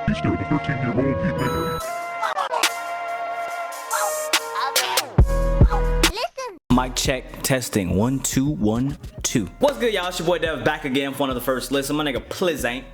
He's still the 13-year-old heat maker. Mic check, testing, 1 2 1 2. What's good, y'all? It's your boy Dev back again for one of the first listen. My nigga Pliz ain't.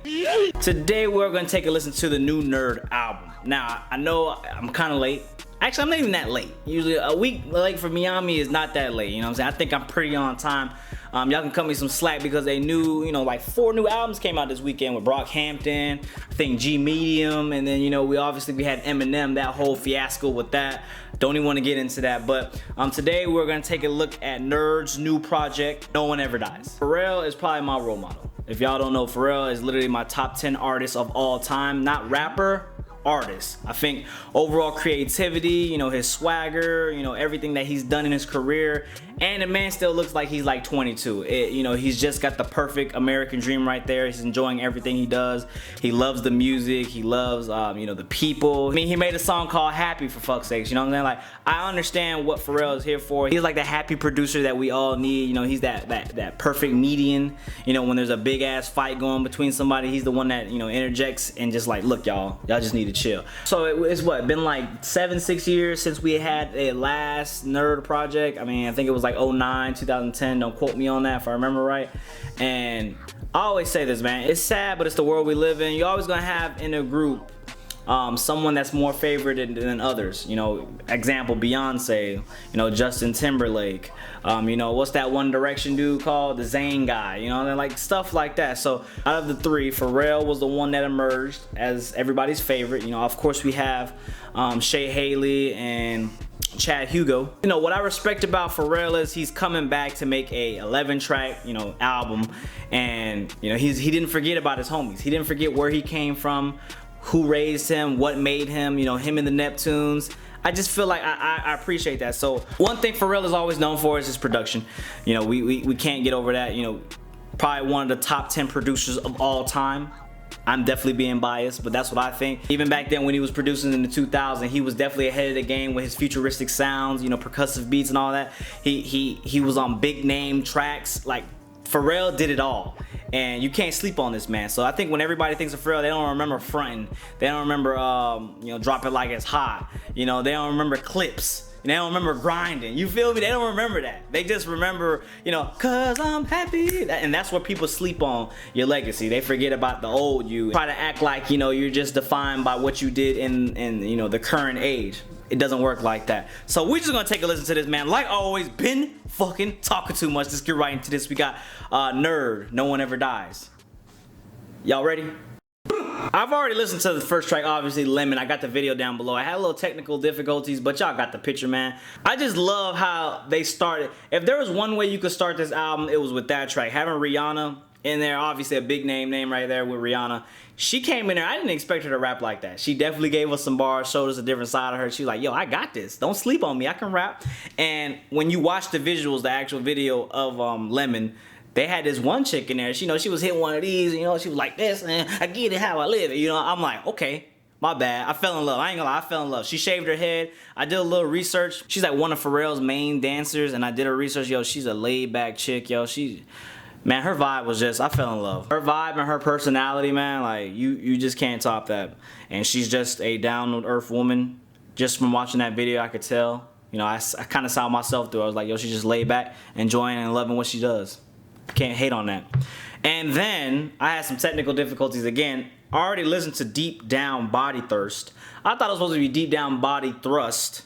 Today we're gonna take a listen to the new N.E.R.D album. Now I know I'm kind of late. Actually, I'm not even that late. Usually a week late for Miami is not that late. You know what I'm saying? I think I'm pretty on time. Y'all can cut me some slack because they knew, like 4 new albums came out this weekend with Brockhampton, I think G Medium, and then we had Eminem, that whole fiasco with that. Don't even want to get into that, but today we're gonna take a look at N.E.R.D's new project, No One Ever Dies. Pharrell is probably my role model. If y'all don't know, Pharrell is literally my top 10 artist of all time, not rapper. Artist. I think overall creativity, his swagger, everything that he's done in his career, and the man still looks like he's like 22. He's just got the perfect American dream right there. He's enjoying everything he does. He loves the music. He loves, the people. I mean, he made a song called Happy, for fuck's sakes. You know what I'm saying? Like, I understand what Pharrell is here for. He's like the happy producer that we all need. He's that perfect median. When there's a big ass fight going between somebody, he's the one that interjects and just like, look, y'all just need to chill. So it's been like 6 years since we had a last N.E.R.D project. I mean, I think it was like 09, 2010. Don't quote me on that if I remember right. And I always say this, man, it's sad, but it's the world we live in. You're always gonna have in a group someone that's more favored than others. Example, Beyonce, Justin Timberlake, what's that One Direction dude called? The Zayn guy, and like stuff like that. So out of the 3, Pharrell was the one that emerged as everybody's favorite. Of course we have Shay Haley and Chad Hugo. What I respect about Pharrell is he's coming back to make a 11-track, album, and he didn't forget about his homies. He didn't forget where he came from, who raised him, what made him, him and the Neptunes. I just feel like I appreciate that. So one thing Pharrell is always known for is his production. We can't get over that. Probably one of the top 10 producers of all time. I'm definitely being biased, but that's what I think. Even back then when he was producing in the 2000s, he was definitely ahead of the game with his futuristic sounds, percussive beats and all that. He was on big name tracks. Like, Pharrell did it all, and you can't sleep on this man. So I think when everybody thinks of Pharrell, they don't remember Frontin. They don't remember Drop It Like It's Hot. They don't remember Clips. They don't remember Grinding. You feel me? They don't remember that. They just remember, cause I'm happy. And that's where people sleep on your legacy. They forget about the old you. Try to act like, you're just defined by what you did in the current age. It doesn't work like that. So we're just gonna take a listen to this, man. Like always, been fucking talking too much. Let's get right into this. We got N.E.R.D, No One Ever Dies. Y'all ready? I've already listened to the first track, obviously, Lemon. I got the video down below. I had a little technical difficulties, but y'all got the picture, man. I just love how they started. If there was one way you could start this album, it was with that track. Having Rihanna in there, obviously a big name right there with Rihanna. She came in there, I didn't expect her to rap like that. She definitely gave us some bars, showed us a different side of her. She was like, yo, I got this. Don't sleep on me, I can rap. And when you watch the visuals, the actual video of Lemon, they had this one chick in there. She was hitting one of these, she was like this, and I get it how I live it. I'm like, okay, my bad. I fell in love. I ain't gonna lie, I fell in love. She shaved her head. I did a little research. She's like one of Pharrell's main dancers, and I did her research. Yo, she's a laid back chick, yo. Man, her vibe was just, I fell in love. Her vibe and her personality, man, like, you just can't top that. And she's just a down-to-earth woman. Just from watching that video, I could tell. I kind of saw myself through. I was like, yo, she's just laid back, enjoying and loving what she does. Can't hate on that. And then, I had some technical difficulties again. I already listened to Deep Down Body Thirst. I thought it was supposed to be Deep Down Body Thrust.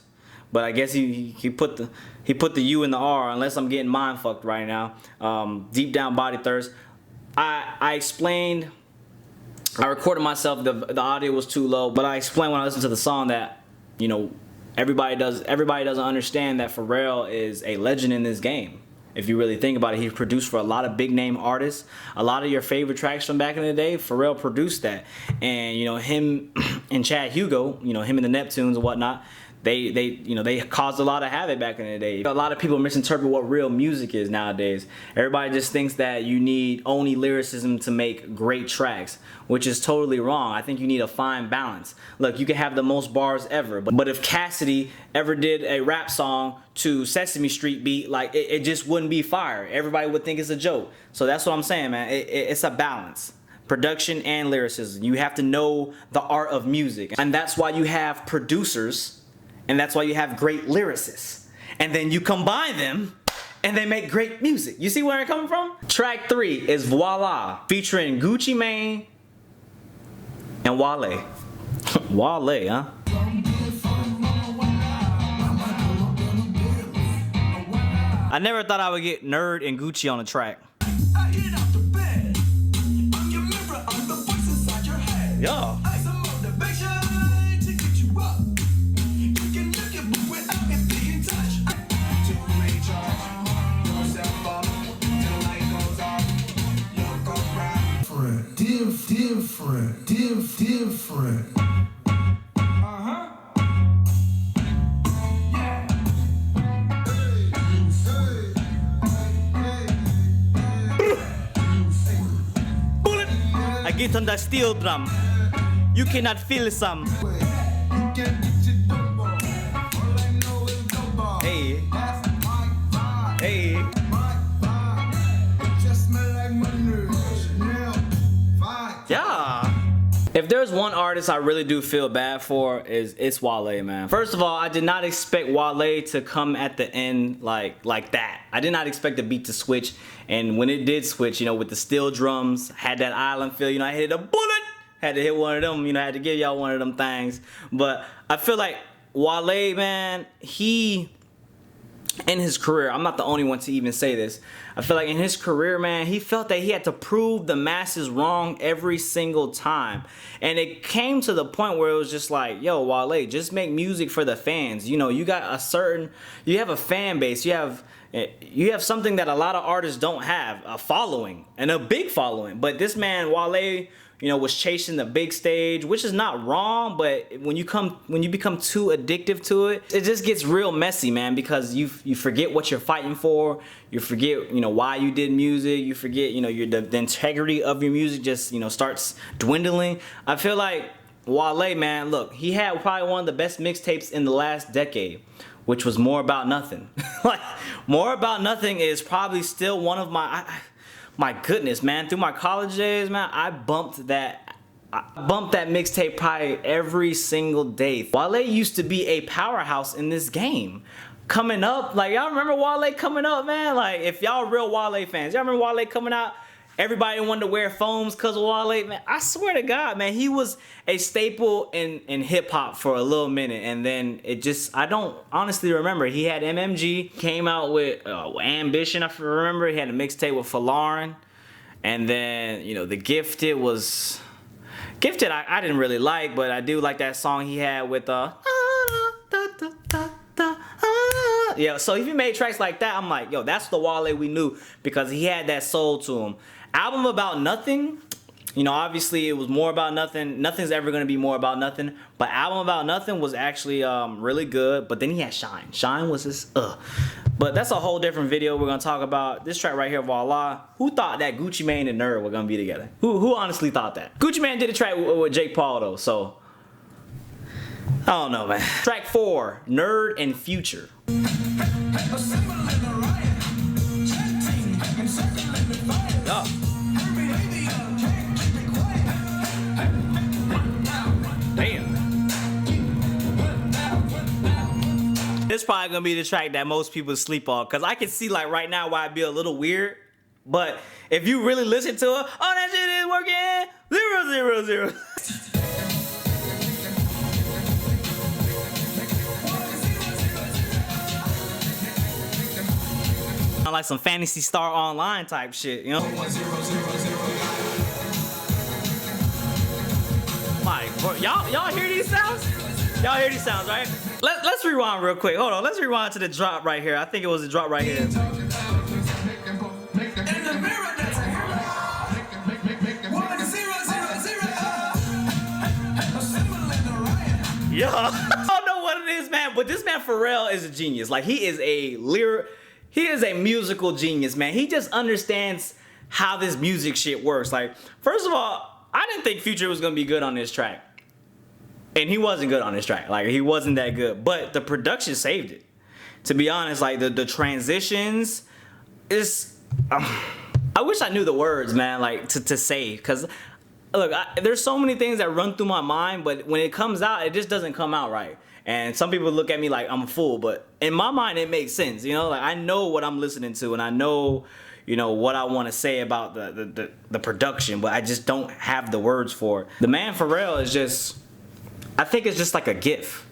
But I guess he put the U in the R, unless I'm getting mind fucked right now. Deep Down Body Thirst. I explained, I recorded myself, the audio was too low, but I explained when I listened to the song that, everybody doesn't understand that Pharrell is a legend in this game. If you really think about it, he produced for a lot of big name artists. A lot of your favorite tracks from back in the day, Pharrell produced that. And him and Chad Hugo, him and the Neptunes and whatnot, they caused a lot of havoc back in the day. A lot of people misinterpret what real music is nowadays. Everybody just thinks that you need only lyricism to make great tracks, which is totally wrong. I think you need a fine balance. Look, you can have the most bars ever, but if Cassidy ever did a rap song to Sesame Street beat, like it just wouldn't be fire. Everybody would think it's a joke. So that's what I'm saying, man. It's a balance. production and lyricism. You have to know the art of music. And that's why you have producers, and that's why you have great lyricists. And then you combine them and they make great music. You see where I'm coming from? Track 3 is Voila, featuring Gucci Mane and Wale. Wale, huh? I never thought I would get N.E.R.D and Gucci on a track. Yeah. Different. I get on that steel drum. You cannot feel some. Hey. Hey. Yeah. If there's one artist I really do feel bad for, it's Wale, man. First of all, I did not expect Wale to come at the end like that. I did not expect the beat to switch, and when it did switch, you know, with the steel drums, had that island feel, you know, I hit a bullet, had to hit one of them, you know, I had to give y'all one of them things. But I feel like Wale, man, he, in his career, I'm not the only one to even say this, I feel like in his career, man, he felt that he had to prove the masses wrong every single time. And it came to the point where it was just like, yo, Wale, just make music for the fans. You know, you got a certain, you have a fan base, you have something that a lot of artists don't have, a following, and a big following. But this man, Wale, you know, was chasing the big stage, which is not wrong, but when you become too addictive to it, it just gets real messy, man, because you forget what you're fighting for, you forget, you know, why you did music, you forget, you know, the integrity of your music just, you know, starts dwindling. I feel like Wale, man, look, he had probably one of the best mixtapes in the last decade, which was More About Nothing. Like, More About Nothing is probably still one of my goodness, man, through my college days, man, I bumped that mixtape probably every single day. Wale used to be a powerhouse in this game. Coming up, like, y'all remember Wale coming up, man? Like, if y'all real Wale fans, y'all remember Wale coming out? Everybody wanted to wear foams because of Wale, man. I swear to God, man, he was a staple in hip hop for a little minute, and then it just, I don't honestly remember. He had MMG, came out with Ambition, I remember. He had a mixtape with Fallon, and then, you know, The Gifted was, Gifted I didn't really like, but I do like that song he had with yeah, so if he made tracks like that, I'm like, yo, that's the Wale we knew, because he had that soul to him. Album About Nothing, you know, obviously it was More About Nothing. Nothing's ever gonna be More About Nothing, but Album About Nothing was actually really good. But then he had Shine. Shine was just But that's a whole different video. We're gonna talk about this track right here, Voila. Who thought that Gucci Mane and N.E.R.D were gonna be together? Who honestly thought that? Gucci Mane did a track with Jake Paul though, so I don't know, man. Track 4, N.E.R.D and Future. Oh. Damn. This probably gonna be the track that most people sleep on, because I can see like right now why it'd be a little weird, but if you really listen to it, oh, that shit is working 0 0 0. Like some Fantasy Star Online type shit, you know? Like, bro, y'all hear these sounds? Y'all hear these sounds, right? Let's rewind real quick. Hold on, let's rewind to the drop right here. I think it was the drop right here. Yeah, I don't know what it is, man, but this man Pharrell is a genius. Like, he is a musical genius, man. He just understands how this music shit works. Like, first of all, I didn't think Future was gonna be good on this track. And he wasn't good on this track. Like, he wasn't that good. But the production saved it. To be honest, like, the transitions is... I wish I knew the words, man, like, to say. Because look, there's so many things that run through my mind, but when it comes out, it just doesn't come out right. And some people look at me like I'm a fool, but in my mind, it makes sense. You know, like I know what I'm listening to, and I know, you know, what I want to say about the production, but I just don't have the words for it. The man Pharrell is just, I think it's just like a gift.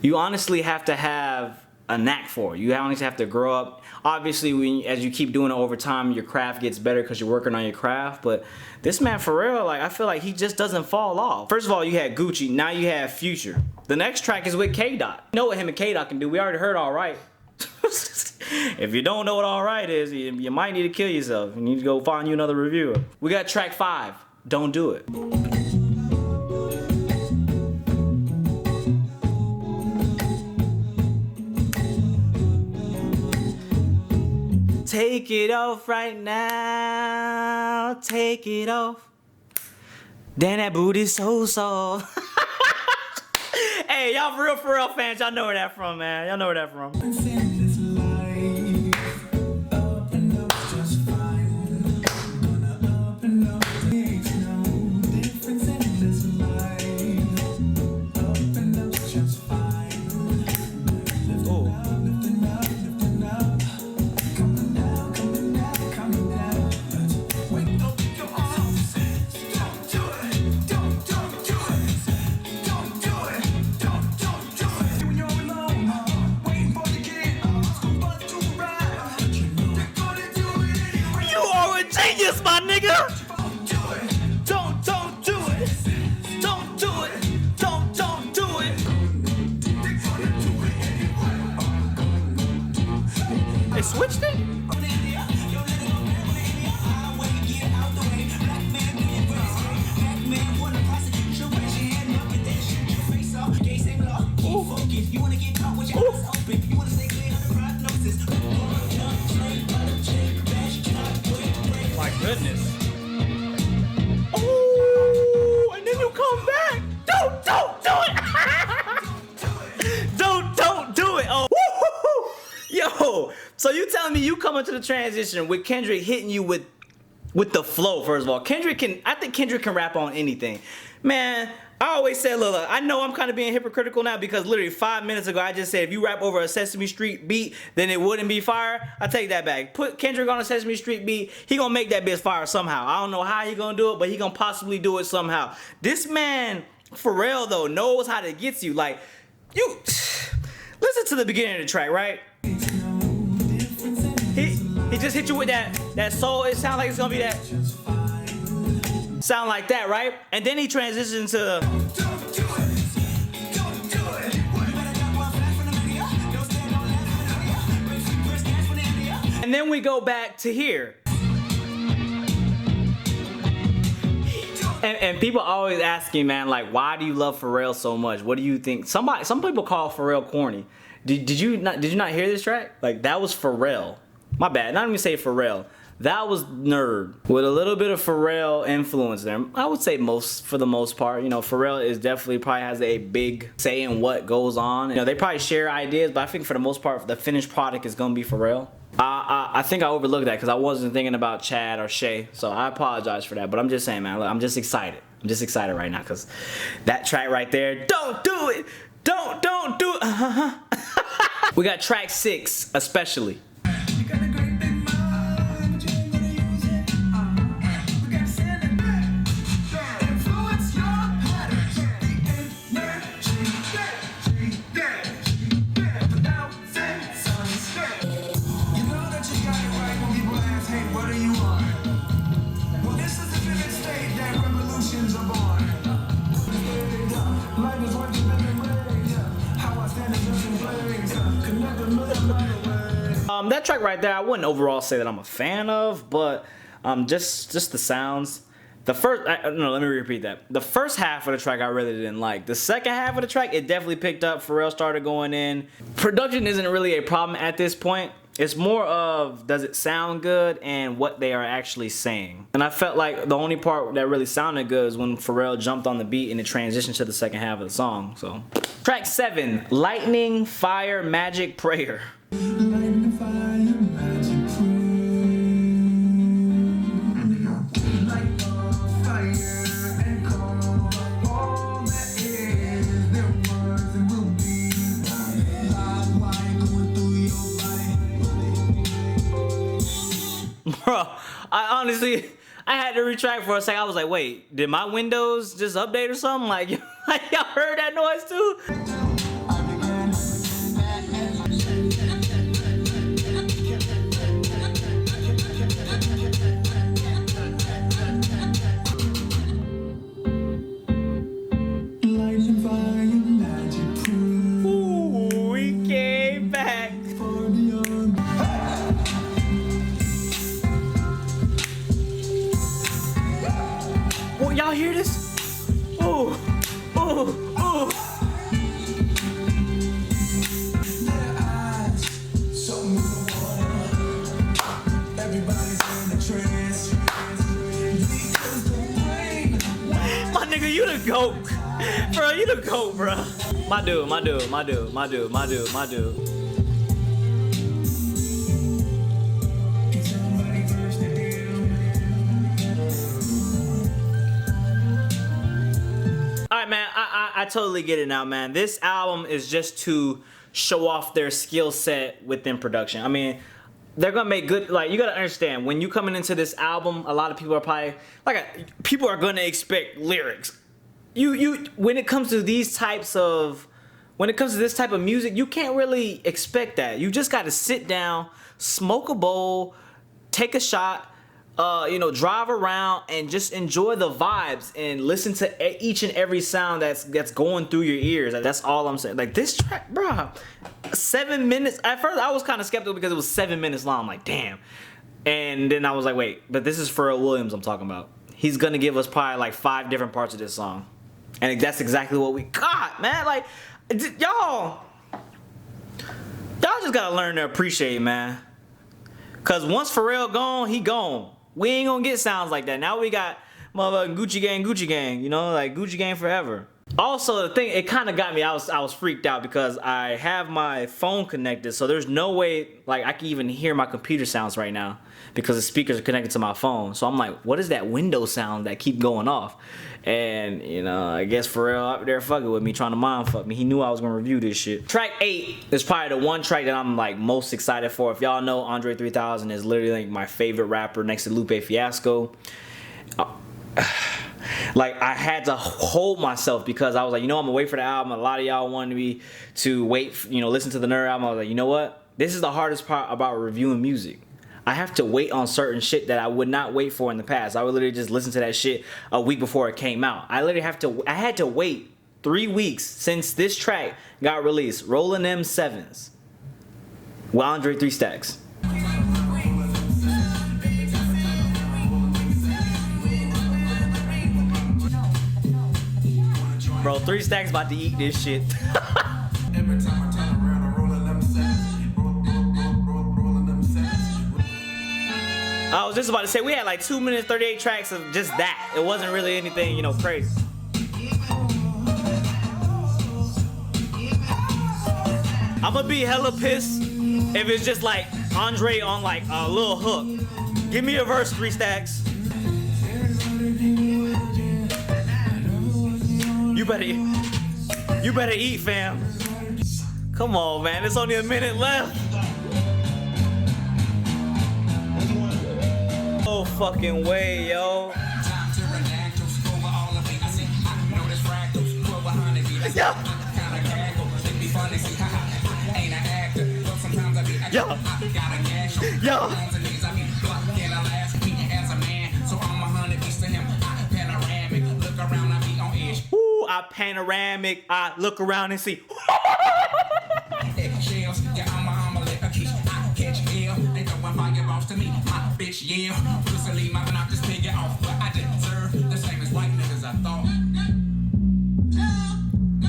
You honestly have to have a knack for it. You honestly have to grow up. Obviously, as you keep doing it over time, your craft gets better because you're working on your craft. But this man Pharrell, like I feel like he just doesn't fall off. First of all, you had Gucci. Now you have Future. The next track is with K-Dot. You know what him and K-Dot can do. We already heard All Right. If you don't know what All Right is, you might need to kill yourself. You need to go find you another reviewer. We got track 5, Don't Do It. Take it off right now, take it off. Damn, that booty's so soft. Hey, y'all real Pharrell fans, y'all know where that from, man. Y'all know where that from. Genius, my nigga! Don't do it! Don't do it! Don't do it! Don't do it! They switched it? Goodness. Oh, and then you come back. Don't do it. don't do it. Oh, woo-hoo-hoo. Yo. So you telling me you come into the transition with Kendrick hitting you with the flow? First of all, I think Kendrick can rap on anything, man. I always said, look, I know I'm kind of being hypocritical now because literally 5 minutes ago I just said if you rap over a Sesame Street beat, then it wouldn't be fire. I take that back. Put Kendrick on a Sesame Street beat, he gonna make that bitch fire somehow. I don't know how he gonna do it, but he gonna possibly do it somehow. This man, Pharrell, though, knows how to get you. Like, you listen to the beginning of the track, right? He just hit you with that soul. It sounds like it's gonna be that. Sound like that, right? And then he transitions to and then we go back to here. And people always asking, man, like, why do you love Pharrell so much? What do you think? Some people call Pharrell corny. Did you not hear this track? Like, that was Pharrell. My bad. Not even say Pharrell. That was N.E.R.D with a little bit of Pharrell influence there. I would say for the most part, you know, Pharrell is definitely probably has a big say in what goes on. You know, they probably share ideas, but I think for the most part, the finished product is gonna be Pharrell. I think I overlooked that because I wasn't thinking about Chad or Shay, so I apologize for that. But I'm just saying, man, look, I'm just excited. I'm just excited right now because that track right there, don't do it, don't do it. We got track 6, especially. That track right there, I wouldn't overall say that I'm a fan of, but just the sounds. The first, no, let me repeat that. The first half of the track I really didn't like. The second half of the track, it definitely picked up. Pharrell started going in. Production isn't really a problem at this point. It's more of, does it sound good and what they are actually saying. And I felt like the only part that really sounded good is when Pharrell jumped on the beat and it transitioned to the second half of the song. So, track 7, Lightning, Fire, Magic, Prayer. Lightning, fire, magic, prayer. Light, fire, honestly, I had to retract for a second. I was like, wait, did my Windows just update or something? Like, y'all heard that noise too? Ooh, we came back. Oh, y'all hear this? Oh, oh, oh. My nigga, you the GOAT. Bro, you the GOAT, bro. My dude. Alright, man, I totally get it now, man. This album is just to show off their skill set within production. I mean, they're gonna make good, like, you gotta understand, when you coming into this album, a lot of people are probably, people are gonna expect lyrics. When it comes to this type of music, you can't really expect that. You just gotta sit down, smoke a bowl, take a shot, drive around and just enjoy the vibes and listen to each and every sound that's going through your ears. That's all I'm saying. Like, this track, bruh, 7 minutes. At first, I was kind of skeptical because it was 7 minutes long. I'm like, damn. And then I was like, wait, but this is Pharrell Williams I'm talking about. He's gonna give us probably like 5 different parts of this song. And that's exactly what we got, man. Like, y'all just gotta learn to appreciate, man. Cause once Pharrell gone, he gone. We ain't gonna get sounds like that. Now we got motherfucking Gucci Gang, you know, like Gucci Gang forever. Also, the thing, it kind of got me, I was freaked out because I have my phone connected, so there's no way, like, I can even hear my computer sounds right now because the speakers are connected to my phone. So I'm like, what is that window sound that keep going off? And, I guess Pharrell up there fucking with me, trying to mind fuck me. He knew I was gonna review this shit. Track 8 is probably the one track that I'm, like, most excited for. If y'all know, Andre 3000 is literally, like, my favorite rapper next to Lupe Fiasco. Like, I had to hold myself because I was like, I'm gonna wait for the album. A lot of y'all wanted me to wait, listen to the N.E.R.D album. I was like, you know what? This is the hardest part about reviewing music. I have to wait on certain shit that I would not wait for in the past. I would literally just listen to that shit a week before it came out. I had to wait 3 weeks since this track got released. Rolling them sevens. With Andre 3 Stax. Bro, 3 Stax about to eat this shit. I was just about to say, we had like 2 minutes, 38 tracks of just that. It wasn't really anything, crazy. I'm gonna be hella pissed if it's just like Andre on like a little hook. Give me a verse, 3 Stax. You better eat, fam. Come on, man. There's only a minute left. No fucking way, yo. Yo. Ooh, I panoramic, I look around and see.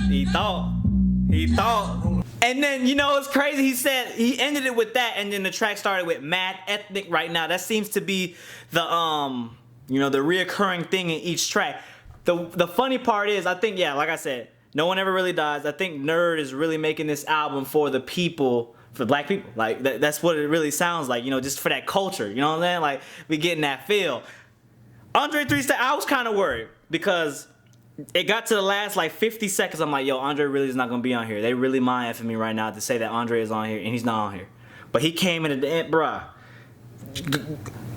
He thought. And then, it's crazy. He said, he ended it with that, and then the track started with mad ethnic right now. That seems to be the, the reoccurring thing in each track. The funny part is, I think, like I said, no one ever really dies. I think N.E.R.D is really making this album for the people, for black people. Like, that's what it really sounds like, just for that culture. You know what I'm saying? Like, we getting that feel. Andre 3 Stax, I was kind of worried because it got to the last like 50 seconds. I'm like, yo, Andre really is not gonna be on here. They really mind effing me right now to say that Andre is on here and he's not on here. But he came in at the end, bruh.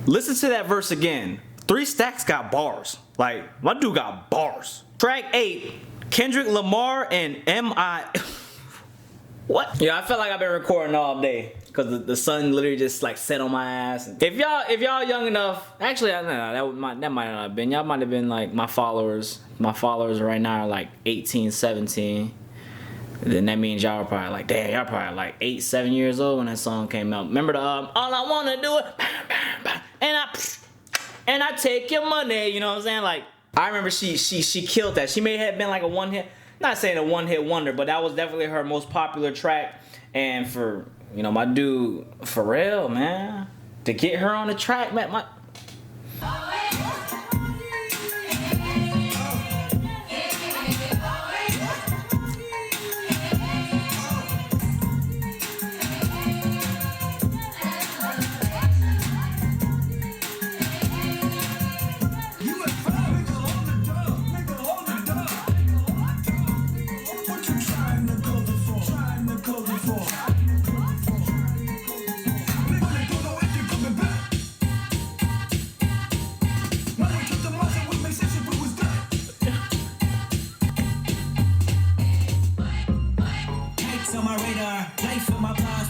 Listen to that verse again. 3 Stacks got bars. Like, my dude got bars. Track 8, Kendrick Lamar and M.I. What? Yeah, I feel like I've been recording all day because the sun literally just like set on my ass. If y'all young enough, actually, that might not have been. Y'all might have been like my followers. My followers right now are like 18, 17. Then that means y'all are probably like, damn, y'all probably like 8, 7 years old when that song came out. Remember the all I wanna do it, and I take your money. You know what I'm saying? Like, I remember she killed that. She may have been like a one hit. Not saying a one-hit wonder, but that was definitely her most popular track. And for, you know, my dude Pharrell, man, to get her on the track, man,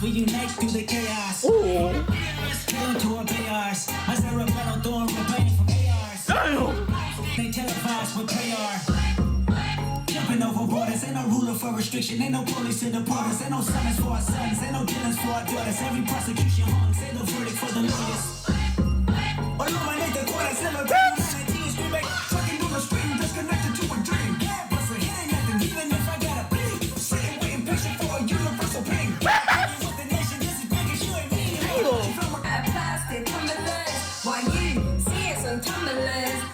we unite through the chaos. Killing to our chaos. My cerebral throwing rebellion from ARs. They televised with KR. Jumping over borders, ain't no ruler for restriction. Ain't no police in the borders. Ain't no summons for our sons. Ain't no killings for our daughters. Every prosecution hung. Say the verdict for the lawyers. Illuminate the quarters. Celebrate 19 screaming. Trucking through the stream. Disconnected to a dream. Yeah, but it ain't nothing. Even if I gotta bleed. Sitting waiting patient for a universal pain.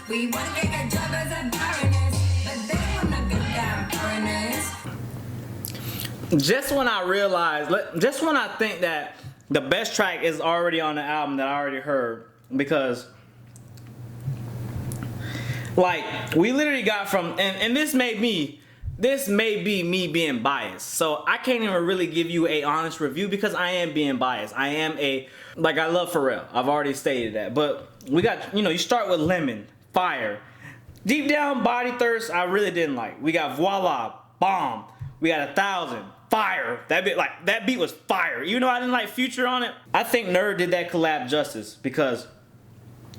We want to get a job as a baroness, but they want a good damn foreigners. just when I realized, just when I think that the best track is already on the album that I already heard, because like we literally got from, and this may be me being biased, so I can't even really give you a honest review because I am being biased. I am like, I love Pharrell, I've already stated that, but we got, you know, you start with Lemon, fire. Deep Down, Body Thirst, I really didn't like. We got Voila, bomb. We got 1,000, fire. That beat was fire. Even though I didn't like Future on it, I think N.E.R.D did that collab justice because,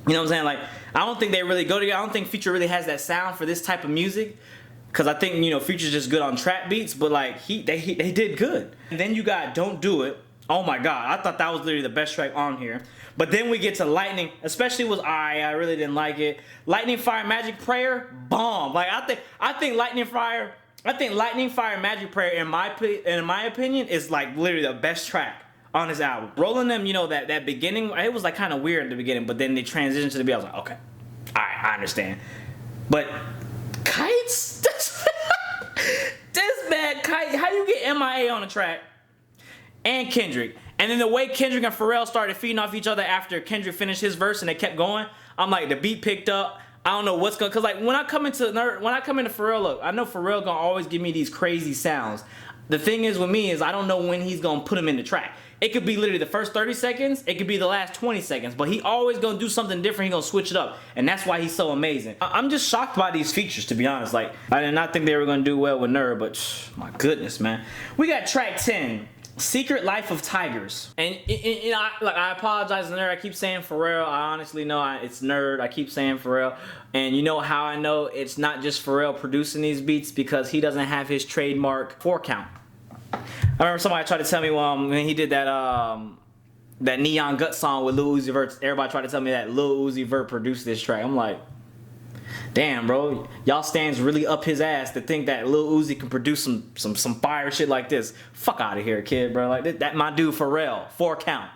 you know what I'm saying? Like, I don't think they really go together. I don't think Future really has that sound for this type of music. Cause I think, you know, Future's just good on trap beats, but like they did good. And then you got Don't Do It. Oh my God, I thought that was literally the best track on here. But then we get to Lightning, especially was I really didn't like it. Lightning Fire Magic Prayer, bomb. Like I think Lightning Fire Magic Prayer in my opinion is like literally the best track on his album. Rolling Them, you know, that beginning, it was like kind of weird at the beginning, but then they transitioned to the beat. I was like, okay, alright, I understand. But Kites? This bad Kite, how do you get MIA on the track? And Kendrick. And then the way Kendrick and Pharrell started feeding off each other after Kendrick finished his verse and they kept going, I'm like, the beat picked up. I don't know what's going, cause like when I come into Pharrell, look, I know Pharrell gonna always give me these crazy sounds. The thing is with me is I don't know when he's gonna put them in the track. It could be literally the first 30 seconds, it could be the last 20 seconds, but he always gonna do something different, he gonna switch it up, and that's why he's so amazing. I'm just shocked by these features, to be honest. Like, I did not think they were gonna do well with N.E.R.D, but my goodness, man. We got track 10. Secret Life of Tigers. And I apologize to N.E.R.D. I keep saying Pharrell. I honestly know it's N.E.R.D. I keep saying Pharrell. And you know how I know it's not just Pharrell producing these beats? Because he doesn't have his trademark 4 count. I remember somebody tried to tell me when he did that Neon Gut song with Lil Uzi Vert. Everybody tried to tell me that Lil Uzi Vert produced this track. I'm like, damn, bro, y'all stands really up his ass to think that Lil Uzi can produce some fire shit like this. Fuck out of here, kid, bro. Like that my dude Pharrell, 4 count.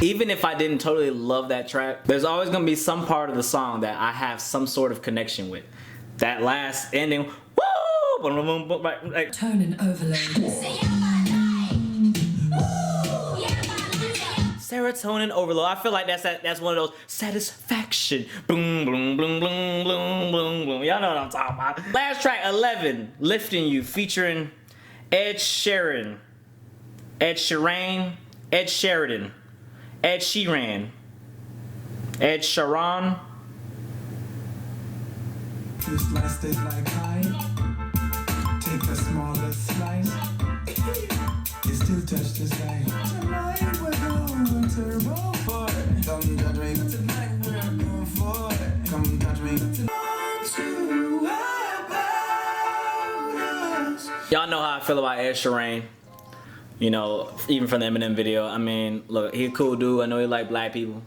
Even if I didn't totally love that track, there's always gonna be some part of the song that I have some sort of connection with. That last ending, woo, Like, Tone and overload. serotonin overload. I feel like that's one of those satisfaction. Boom, boom, boom, boom, boom, boom, boom. Y'all know what I'm talking about. Last track, 11, Lifting You, featuring Ed Sheeran, Ed Sheridan, Ed Sheeran, Ed Sheeran. You sliced it like pie. Take the smallest slice. It still touch the sky. Tonight we're going turbo for it. Come touch me. Tonight we're going for it. Come touch me. Y'all know how I feel about Ed Sheeran. You know, even from the Eminem video. I mean, look, he a cool dude. I know he like black people.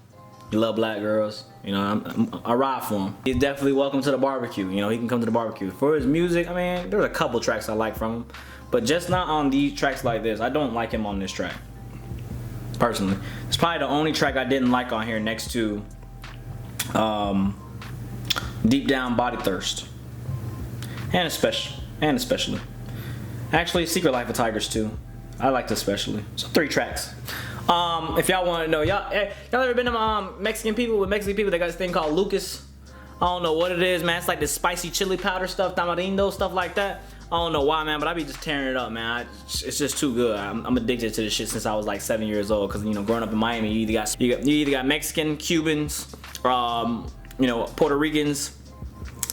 He love black girls. You know, I ride for him. He's definitely welcome to the barbecue. You know, he can come to the barbecue. For his music, I mean, there's a couple tracks I like from him, but just not on these tracks like this. I don't like him on this track, personally. It's probably the only track I didn't like on here next to Deep Down Body Thirst. And especially. Actually, Secret Life of Tigers too. I liked especially. So 3 tracks. If y'all want to know, y'all ever been to Mexican people? With Mexican people, they got this thing called Lucas. I don't know what it is, man. It's like this spicy chili powder stuff, tamarindo, stuff like that. I don't know why, man, but I be just tearing it up, man. It's just too good. I'm addicted to this shit since I was like 7 years old. Cause you know, growing up in Miami, you either got Mexican, Cubans, you know, Puerto Ricans,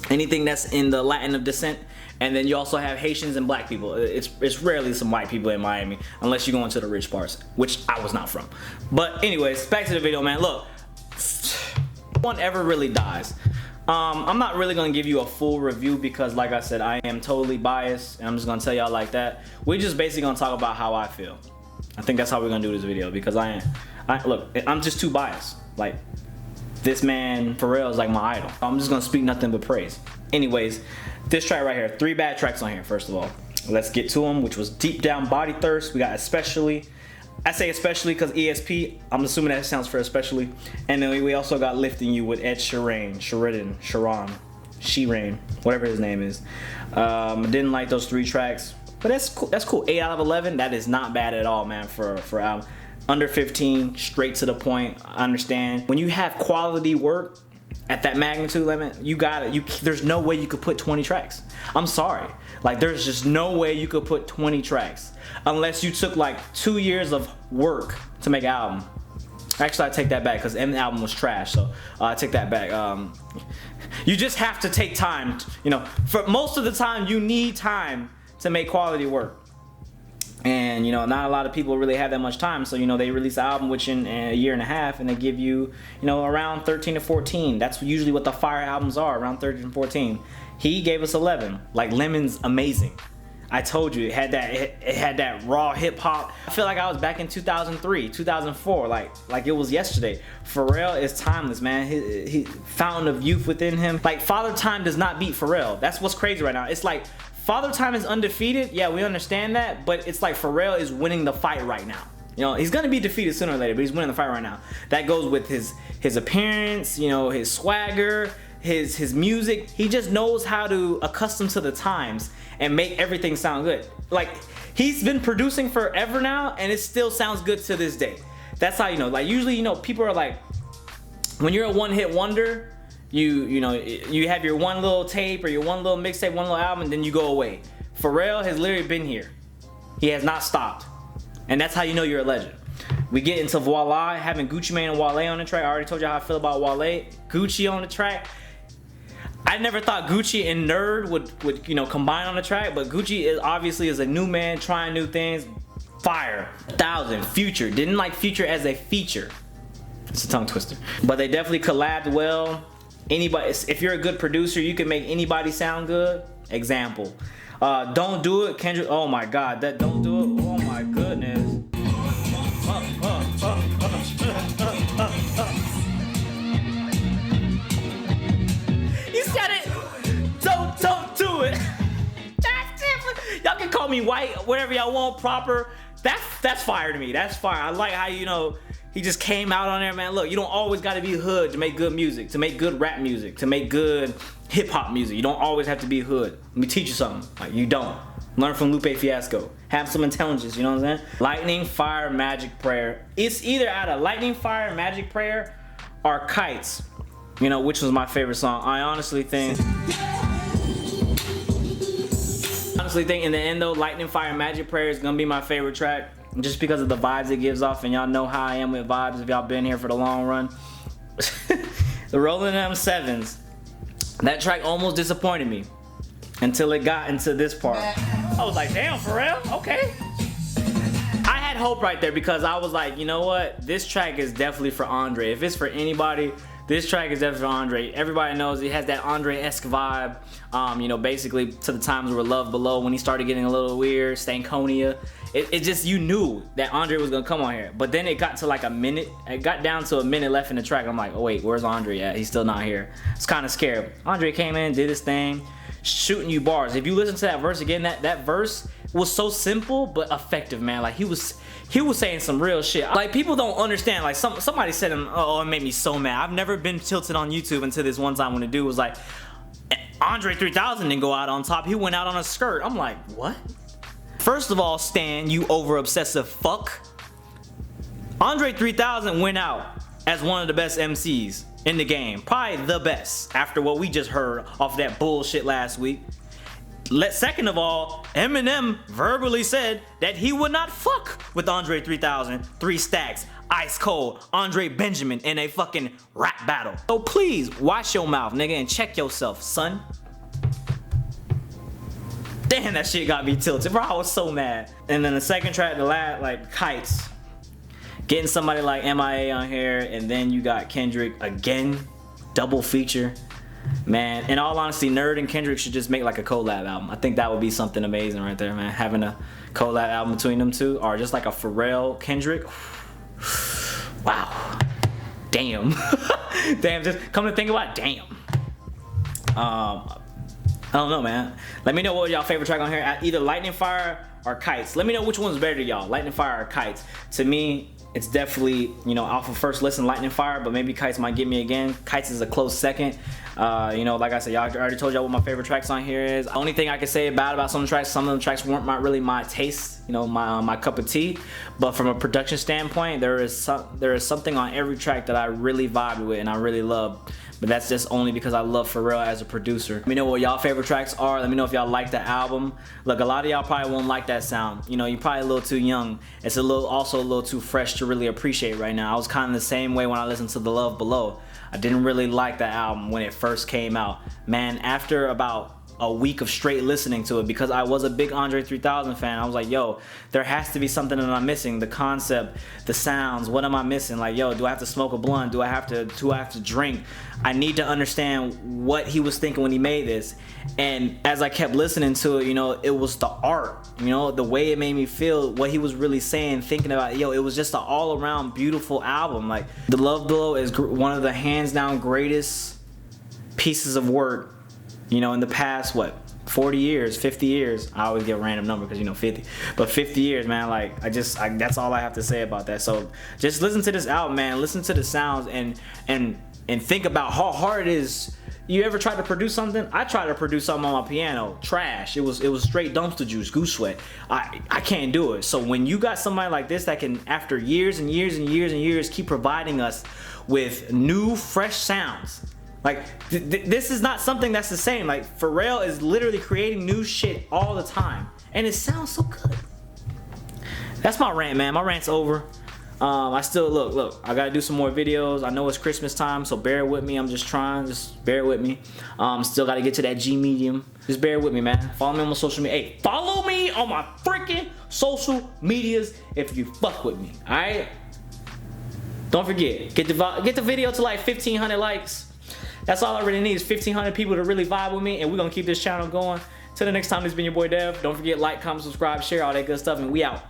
anything that's in the Latin of descent. And then you also have Haitians and black people. It's rarely some white people in Miami, unless you go into the rich parts, which I was not from. But anyways, back to the video, man. Look, no one ever really dies. I'm not really gonna give you a full review because, like I said, I am totally biased, and I'm just gonna tell y'all like that. We're just basically gonna talk about how I feel. I think that's how we're gonna do this video because look, I'm just too biased. Like, this man Pharrell is like my idol. I'm just gonna speak nothing but praise. Anyways, this track right here, 3 bad tracks on here. First of all, let's get to them, which was Deep Down Body Thirst. We got Especially. I say especially because ESP, I'm assuming that stands for especially. And then we also got Lifting You with Ed Sheeran, whatever his name is. Didn't like those 3 tracks, but that's cool. That's cool. 8 out of 11. That is not bad at all, man. For album under 15, straight to the point. I understand when you have quality work at that magnitude limit, there's no way you could put 20 tracks. I'm sorry. Like, there's just no way you could put 20 tracks unless you took like 2 years of work to make an album. Actually, I take that back because the album was trash, so I take that back. You just have to take time. You know, for most of the time, you need time to make quality work. And, you know, not a lot of people really have that much time. So, you know, they release an album within a year and a half and they give you, you know, around 13 to 14. That's usually what the fire albums are, around 13 to 14. He gave us 11. Like, Lemon's amazing. I told you, it had that raw hip hop. I feel like I was back in 2003, 2004, like it was yesterday. Pharrell is timeless, man. He fountain of youth within him. Like, Father Time does not beat Pharrell. That's what's crazy right now. It's like, Father Time is undefeated. Yeah, we understand that, but it's like Pharrell is winning the fight right now. You know, he's gonna be defeated sooner or later, but he's winning the fight right now. That goes with his appearance, you know, his swagger, his music. He just knows how to accustom to the times and make everything sound good. Like, he's been producing forever now, and it still sounds good to this day. That's how you know. Like, usually, you know, people are like, when you're a one-hit wonder, you know, you have your one little tape or your one little mixtape, one little album, and then you go away. Pharrell has literally been here. He has not stopped. And that's how you know you're a legend. We get into Voila, having Gucci Mane and Wale on the track. I already told you how I feel about Wale. Gucci on the track. I never thought Gucci and N.E.R.D would you know, combine on the track, but Gucci obviously is a new man trying new things. Fire. 1,000. Future. Didn't like Future as a feature. It's a tongue twister. But they definitely collabed well. Anybody, if you're a good producer, you can make anybody sound good. Example, Don't Do It, Kendrick. Oh my God, that Don't Do It. Oh my goodness. You said it. Don't do it. That's different. Y'all can call me white, whatever y'all want, proper. That's fire to me. That's fire. I like how, you know, He just came out on there, man. Look, you don't always gotta be hood to make good music, to make good rap music, to make good hip hop music. You don't always have to be hood. Let me teach you something. Like, you don't. Learn from Lupe Fiasco. Have some intelligence, you know what I'm saying? Lightning, fire, magic, prayer. It's either out of lightning, fire, magic, prayer, or kites. You know, which was my favorite song. I honestly think in the end though, lightning, fire, magic, prayer is gonna be my favorite track. Just because of the vibes it gives off, and y'all know how I am with vibes if y'all been here for the long run. The Rolling Them Sevens, that track almost disappointed me until it got into this part. I was like, damn, Pharrell, okay. I had hope right there because I was like, you know what? This track is definitely for Andre. If it's for anybody, this track is definitely for Andre. Everybody knows it has that Andre-esque vibe. You know, basically to the times where Love Below, when he started getting a little weird, Stankonia. It just, you knew that Andre was gonna come on here. But then it got to like a minute, it got down to a minute left in the track. I'm like, oh wait, where's Andre at? He's still not here. It's kind of scary. Andre came in, did his thing, shooting you bars. If you listen to that verse again, that verse was so simple but effective, man. Like he was saying some real shit. Like, people don't understand. Like, somebody said, oh, it made me so mad. I've never been tilted on YouTube until this one time when the dude was like, Andre 3000 didn't go out on top, he went out on a skirt. I'm like, what? First of all, Stan, you over obsessive fuck. Andre 3000 went out as one of the best MCs in the game. Probably the best after what we just heard off that bullshit last week. Second of all, Eminem verbally said that he would not fuck with Andre 3000, 3 Stacks, Ice Cold, Andre Benjamin in a fucking rap battle. So please, wash your mouth, nigga, and check yourself, son. Damn, that shit got me tilted, bro. I was so mad. And then the second track, the last, like, Kites. Getting somebody like MIA on here, and then you got Kendrick again, double feature. Man, in all honesty, N.E.R.D and Kendrick should just make like a collab album. I think that would be something amazing right there, man. Having a collab album between them two, or just like a Pharrell Kendrick. Wow. Damn. Damn, just come to think about it, damn. I don't know, man. Let me know what y'all favorite track on here. Either Lightning Fire or Kites. Let me know which one's better to y'all, Lightning Fire or Kites. To me, it's definitely, you know, off of first listen, Lightning Fire, but maybe Kites might get me again. Kites is a close second. You know, like I said, y'all already told y'all what my favorite tracks on here is. The only thing I can say about some of the tracks weren't really my taste, you know, my cup of tea. But from a production standpoint, there is something on every track that I really vibed with and I really love. But that's just only because I love Pharrell as a producer. Let me know what y'all favorite tracks are. Let me know if y'all like the album. Look, a lot of y'all probably won't like that sound. You know, you're probably a little too young. It's also a little too fresh to really appreciate right now. I was kind of the same way when I listened to The Love Below. I didn't really like that album when it first came out. Man, after about a week of straight listening to it, because I was a big Andre 3000 fan, I was like, yo, there has to be something that I'm missing. The concept, the sounds, what am I missing? Like, yo, do I have to smoke a blunt? Do I have to drink? I need to understand what he was thinking when he made this. And as I kept listening to it, you know, it was the art, you know, the way it made me feel, what he was really saying, thinking about, yo, it was just an all-around beautiful album. Like, The Love Below is one of the hands down greatest pieces of work, you know, in the past, what, 40 years, 50 years. I always get a random number because, you know, 50. But 50 years, man, like, that's all I have to say about that. So just listen to this album, man. Listen to the sounds and think about how hard it is. You ever tried to produce something? I tried to produce something on my piano. Trash. It was straight dumpster juice, goose sweat. I can't do it. So when you got somebody like this that can, after years and years and years and years, keep providing us with new, fresh sounds. Like, this is not something that's the same. Like, Pharrell is literally creating new shit all the time. And it sounds so good. That's my rant, man. My rant's over. I still, look, I gotta do some more videos. I know it's Christmas time, so bear with me. I'm just trying, just bear with me. Still gotta get to that G medium. Just bear with me, man. Follow me on my social media. Hey, follow me on my freaking social medias if you fuck with me, alright? Don't forget, get the video to like 1,500 likes. That's all I really need is 1,500 people to really vibe with me, and we're gonna keep this channel going. Till the next time, this has been your boy Dev. Don't forget, like, comment, subscribe, share, all that good stuff, and we out.